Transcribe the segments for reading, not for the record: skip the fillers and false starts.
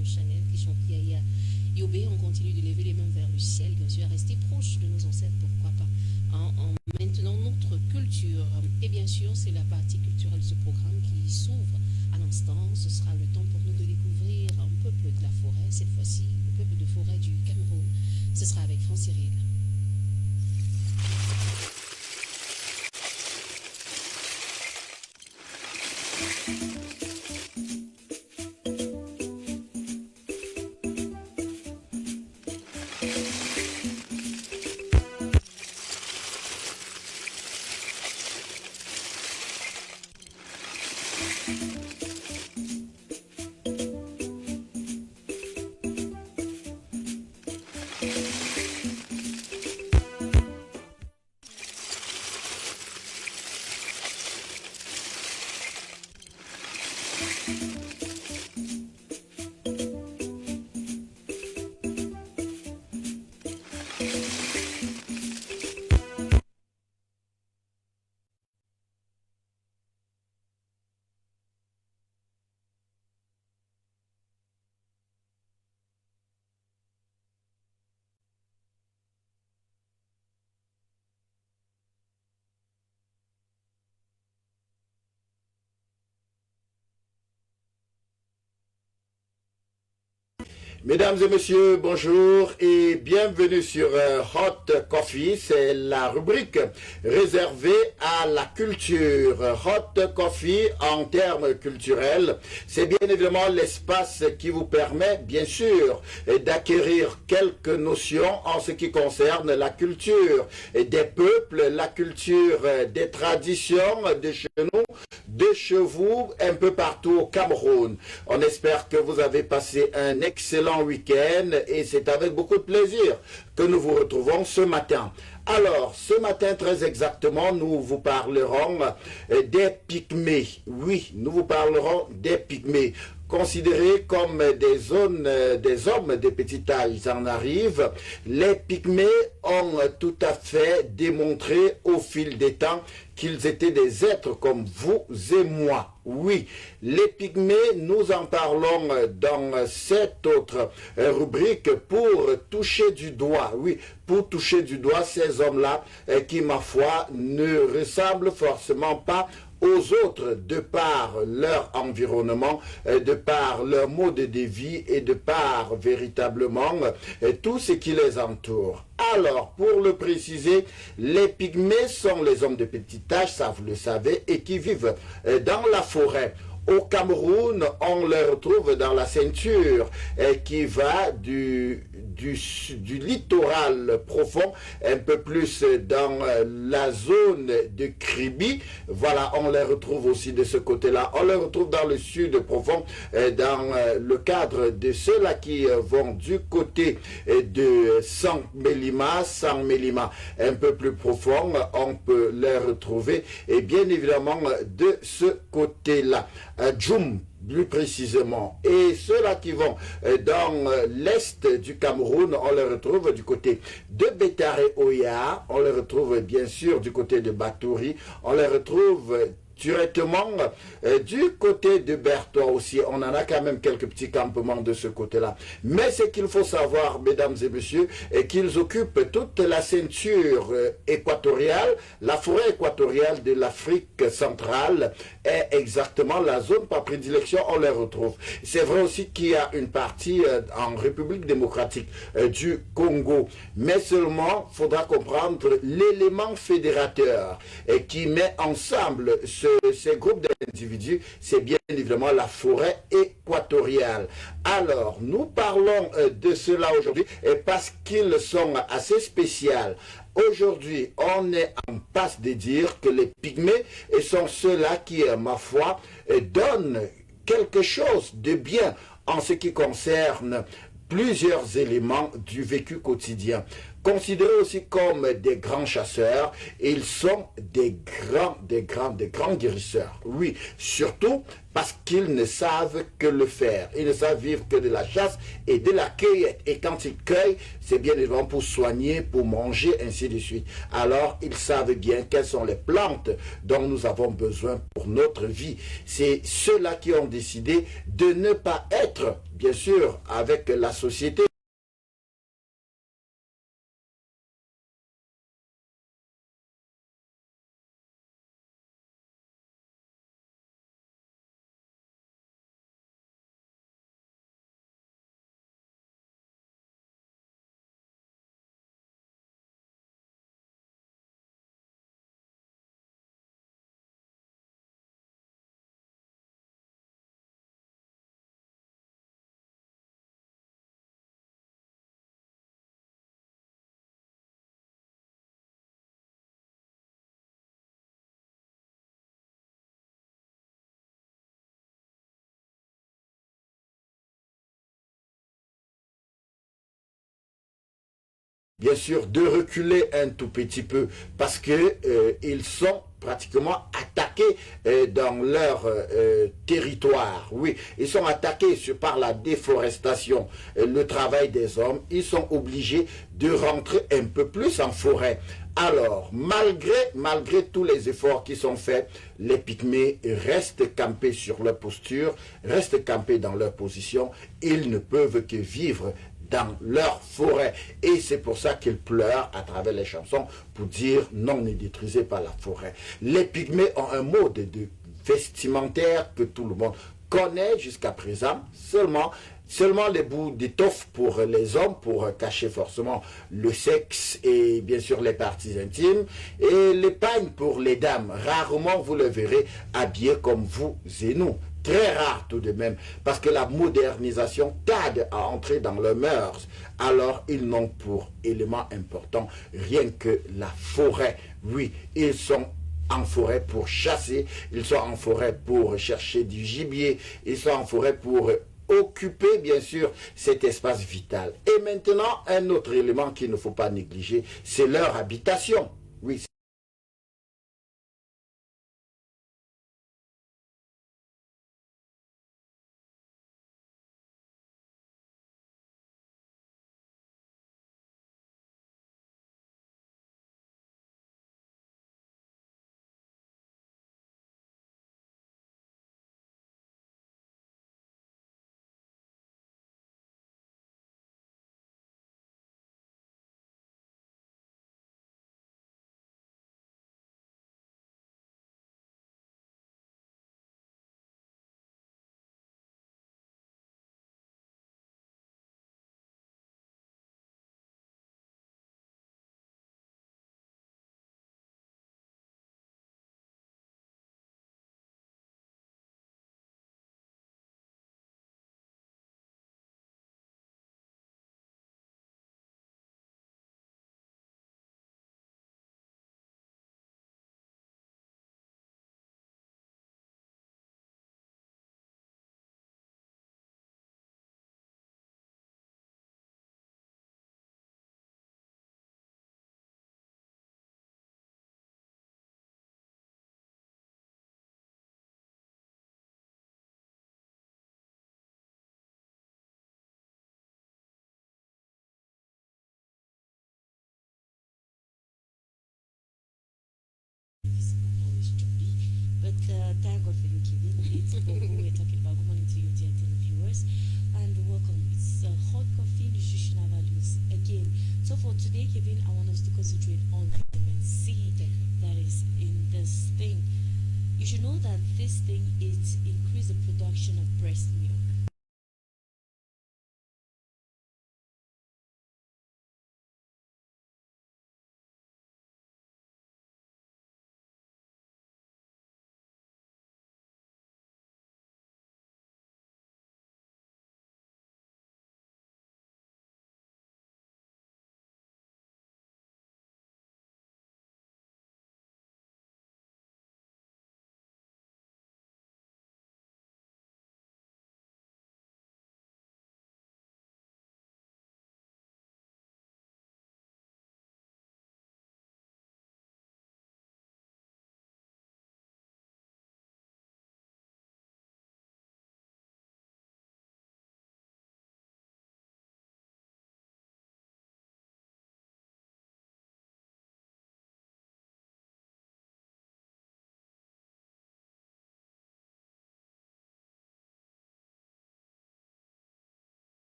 sur Chanel, qui sont Yaya, Yobé. On continue de lever les mains vers le ciel, bien sûr, à rester proche de nos ancêtres, pourquoi pas, en maintenant notre culture. Et bien sûr, c'est la partie culturelle de ce programme qui s'ouvre à l'instant. Ce sera le temps pour nous de découvrir un peuple de la forêt, cette fois-ci, le peuple de forêt du Cameroun. Ce sera avec Franck-Cyril. Mesdames et messieurs, bonjour et bienvenue sur Hot Coffee. C'est la rubrique réservée à la culture. Hot Coffee en termes culturels, c'est bien évidemment l'espace qui vous permet, bien sûr, d'acquérir quelques notions en ce qui concerne la culture des peuples, la culture des traditions de chez nous, de chez vous, un peu partout au Cameroun. On espère que vous avez passé un excellent week-end et c'est avec beaucoup de plaisir que nous vous retrouvons ce matin. Alors, ce matin, très exactement, nous vous parlerons des pygmées. Oui, nous vous parlerons des pygmées. Considérés comme des zones, des hommes de petite taille, ils en arrivent. Les pygmées ont tout à fait démontré au fil des temps qu'ils étaient des êtres comme vous et moi. Oui, les pygmées, nous en parlons dans cette autre rubrique pour toucher du doigt, oui, pour toucher du doigt ces hommes-là qui, ma foi, ne ressemblent forcément pas aux autres de par leur environnement, de par leur mode de vie et de par véritablement tout ce qui les entoure. Alors, pour le préciser, les pygmées sont les hommes de petite taille, ça vous le savez, et qui vivent dans la forêt. Au Cameroun, on les retrouve dans la ceinture qui va du littoral profond, un peu plus dans la zone de Kribi. Voilà, on les retrouve aussi de ce côté-là. On les retrouve dans le sud profond, dans le cadre de ceux-là qui vont du côté de Saint-Mélima, un peu plus profond, on peut les retrouver, et bien évidemment de ce côté-là. Djoum, plus précisément. Et ceux-là qui vont dans l'est du Cameroun, on les retrouve du côté de Bétaré-Oya, on les retrouve bien sûr du côté de Batouri, on les retrouve directement du côté de Bertois aussi. On en a quand même quelques petits campements de ce côté-là. Mais ce qu'il faut savoir, mesdames et messieurs, est qu'ils occupent toute la ceinture équatoriale, la forêt équatoriale de l'Afrique centrale est exactement la zone par prédilection, on les retrouve. C'est vrai aussi qu'il y a une partie en République démocratique du Congo, mais seulement, il faudra comprendre l'élément fédérateur qui met ensemble ces groupes d'individus, c'est bien évidemment la forêt équatoriale. Alors, nous parlons de cela aujourd'hui parce qu'ils sont assez spéciaux. Aujourd'hui, on est en passe de dire que les pygmées sont ceux-là qui, ma foi, donnent quelque chose de bien en ce qui concerne plusieurs éléments du vécu quotidien. Considérés aussi comme des grands chasseurs, ils sont des grands guérisseurs. Oui, surtout parce qu'ils ne savent que le faire. Ils ne savent vivre que de la chasse et de la cueillette. Et quand ils cueillent, c'est bien évidemment pour soigner, pour manger, ainsi de suite. Alors, ils savent bien quelles sont les plantes dont nous avons besoin pour notre vie. C'est ceux-là qui ont décidé de ne pas être bien sûr, avec la société. Bien sûr, de reculer un tout petit peu parce que ils sont pratiquement attaqués dans leur territoire. Oui, ils sont attaqués par la déforestation, le travail des hommes. Ils sont obligés de rentrer un peu plus en forêt. Alors, malgré tous les efforts qui sont faits, les pygmées restent campés sur leur posture, restent campés dans leur position. Ils ne peuvent que vivre dans leur forêt. Et c'est pour ça qu'ils pleurent à travers les chansons pour dire non, ne détruisez pas la forêt. Les pygmées ont un mode de vestimentaire que tout le monde connaît jusqu'à présent, seulement les bouts d'étoffe pour les hommes, pour cacher forcément le sexe et bien sûr les parties intimes, et les pagnes pour les dames. Rarement vous le verrez habillés comme vous et nous. Très rare tout de même, parce que la modernisation tarde à entrer dans leurs mœurs. Alors ils n'ont pour élément important rien que la forêt. Oui, ils sont en forêt pour chasser, ils sont en forêt pour chercher du gibier, ils sont en forêt pour occuper bien sûr cet espace vital. Et maintenant, un autre élément qu'il ne faut pas négliger, c'est leur habitation. Oui,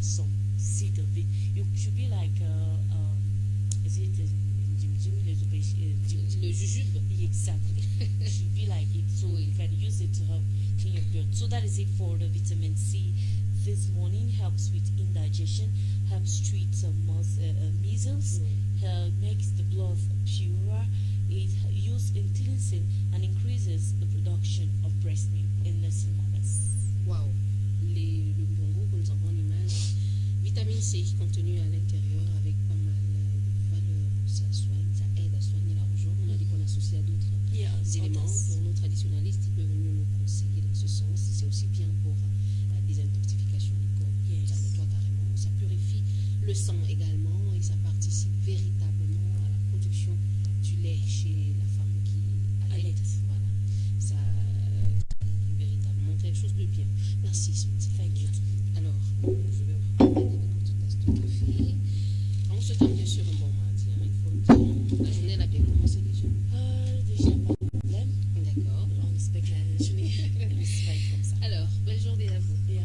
some seed of it. You should be like, is it Le jujube. Exactly. It should be like it, so you can use it to help clean your blood. So that is it for the vitamin C this morning. Helps with indigestion, helps treat measles, makes the blood purer. It uses in cleansing and increases the production of breast milk in nursing mothers. Waouh, le bongo que nous avons en image, vitamine C contenue à l'intérieur avec pas mal de valeurs, ça soigne, ça aide à soigner la rougeole. On a dit qu'on associe à d'autres éléments. Pour nos traditionnalistes, ils peuvent mieux nous conseiller dans ce sens. C'est aussi bien pour la désintoxication du corps. Ça nettoie carrément, ça purifie le sang également et ça participe véritablement à la production du lait chez la femme qui allait. Voilà, ça véritablement quelque chose de bien. Merci, thank you. Alors, je vais vous prendre une petite tasse de café. On se tient bien sûr un bon mardi, hein, il faut le dire. La journée elle a bien commencé déjà. Déjà pas de problème. D'accord. On respecte la journée. C'est pas comme ça. Alors, belle journée à vous. Yeah.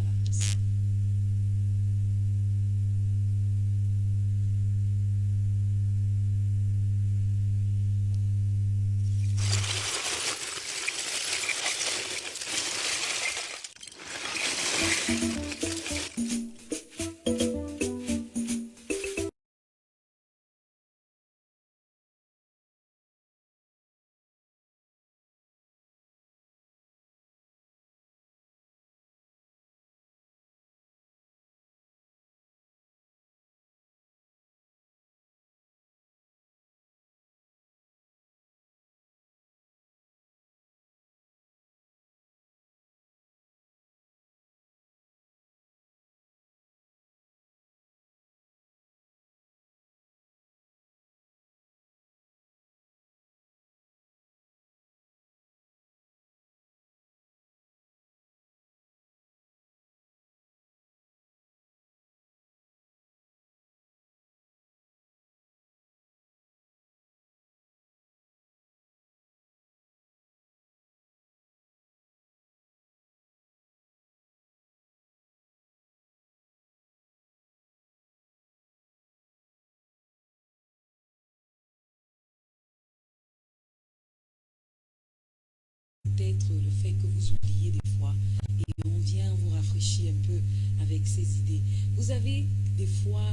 Peut-être le fait que vous oubliez des fois et on vient vous rafraîchir un peu avec ces idées. Vous avez des fois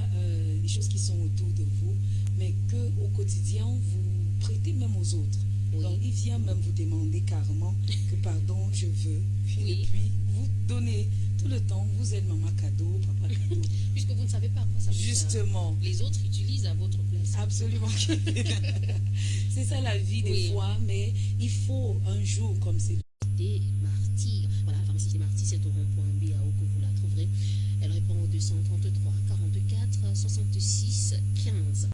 des choses qui sont autour de vous, mais que au quotidien vous prêtez même aux autres. Oui. Donc il vient même vous demander carrément que pardon, je veux. Oui. Et puis vous donnez tout le temps, vous êtes maman cadeau, papa cadeau. Puisque vous ne savez pas à quoi ça vous sert. Justement. Les autres utilisent à votre place. Absolument. C'est ça la vie des fois, mais il faut un jour comme c'est Des martyrs. Voilà, la pharmacie des martyrs, c'est au rond-point BAO que vous la trouverez. Elle répond au 233 44 66 15.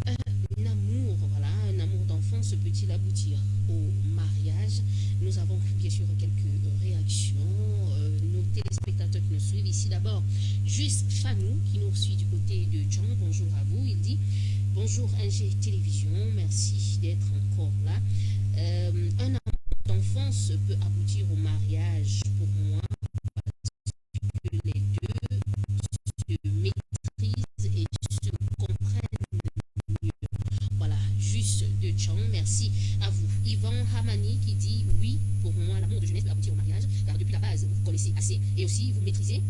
Un amour, voilà, un amour d'enfance peut-il aboutir au mariage? Nous avons bien sûr quelques réactions. Nos téléspectateurs qui nous suivent ici d'abord. Juste Fanou qui nous suit du côté de John. Bonjour à vous. Il dit bonjour NG Télévision, merci d'être encore là. Un amour d'enfance peut aboutir au mariage pour moi parce que les deux se maîtrisent et se comprennent mieux. Voilà, juste de Chang, merci à vous. Yvan Hamani qui dit oui, pour moi l'amour de jeunesse peut aboutir au mariage car depuis la base vous connaissez assez et aussi vous maîtrisez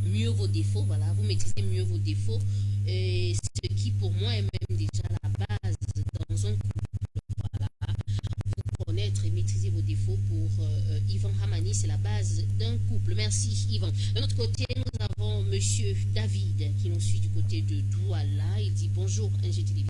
mieux vos défauts, voilà, vous maîtrisez mieux vos défauts, ce qui pour moi est même déjà la base dans un couple, voilà, vous connaître et maîtriser vos défauts pour Yvan Hamani, c'est la base d'un couple. Merci Yvan. De notre côté, nous avons monsieur David qui nous suit du côté de Douala, il dit bonjour NG Télévision.